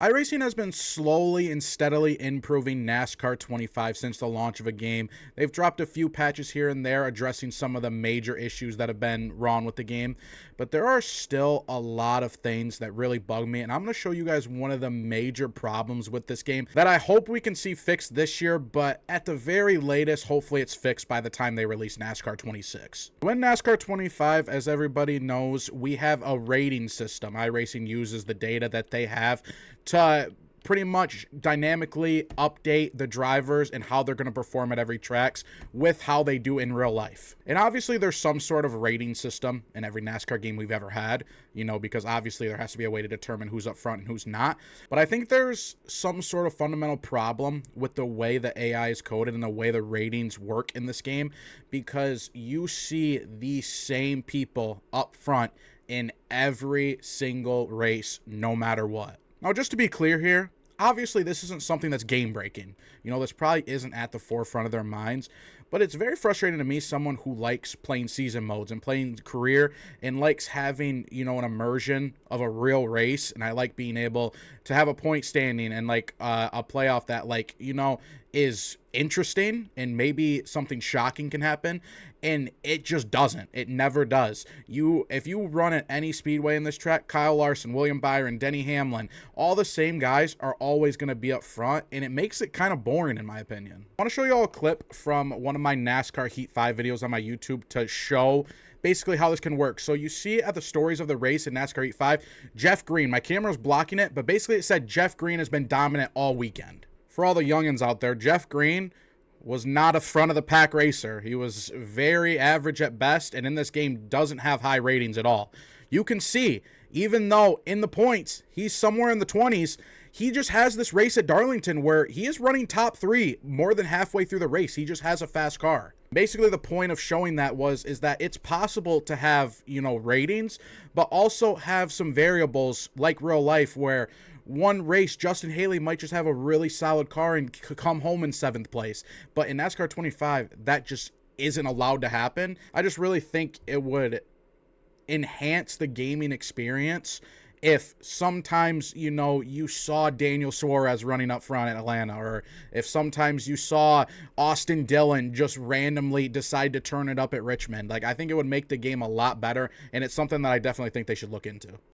iRacing has been slowly and steadily improving NASCAR 25 since the launch of a game. They've dropped a few patches here and there addressing some of the major issues that have been wrong with the game, but there are still a lot of things that really bug me, and I'm going to show you guys one of the major problems with this game that I hope we can see fixed this year, but at the very latest, hopefully it's fixed by the time they release NASCAR 26. When NASCAR 25, as everybody knows, we have a rating system. iRacing uses the data that they have to pretty much dynamically update the drivers and how they're going to perform at every tracks with how they do in real life. And obviously there's some sort of rating system in every NASCAR game we've ever had, because obviously there has to be a way to determine who's up front and who's not. But I think there's some sort of fundamental problem with the way the AI is coded and the way the ratings work in this game, because you see these same people up front in every single race, no matter what. Now, just to be clear here, obviously this isn't something that's game-breaking. This probably isn't at the forefront of their minds, but it's very frustrating to me, someone who likes playing season modes and playing career and likes having, an immersion of a real race, and I like being able to have a point standing and, a playoff that, is interesting and maybe something shocking can happen, and it just doesn't. It never does. If you run at any speedway in this track, Kyle Larson, William Byron, Denny Hamlin, all the same guys are always going to be up front, and it makes it kind of boring in my opinion. I want to show you all a clip from one of my NASCAR Heat 5 videos on my YouTube to show basically how this can work. So you see at the stories of the race in NASCAR Heat 5, Jeff Green, my camera's blocking it, but basically it said Jeff Green has been dominant all weekend. For all the youngins out there, Jeff Green was not a front of the pack racer. He was very average at best, and in this game doesn't have high ratings at all. You can see, even though in the points he's somewhere in the 20s, he just has this race at Darlington where he is running top 3 more than halfway through the race. He just has a fast car. Basically, the point of showing that is that it's possible to have, ratings, but also have some variables like real life where one race, Justin Haley might just have a really solid car and come home in 7th place. But in NASCAR 25, that just isn't allowed to happen. I just really think it would enhance the gaming experience if sometimes, you saw Daniel Suarez running up front at Atlanta, or if sometimes you saw Austin Dillon just randomly decide to turn it up at Richmond. I think it would make the game a lot better, and it's something that I definitely think they should look into.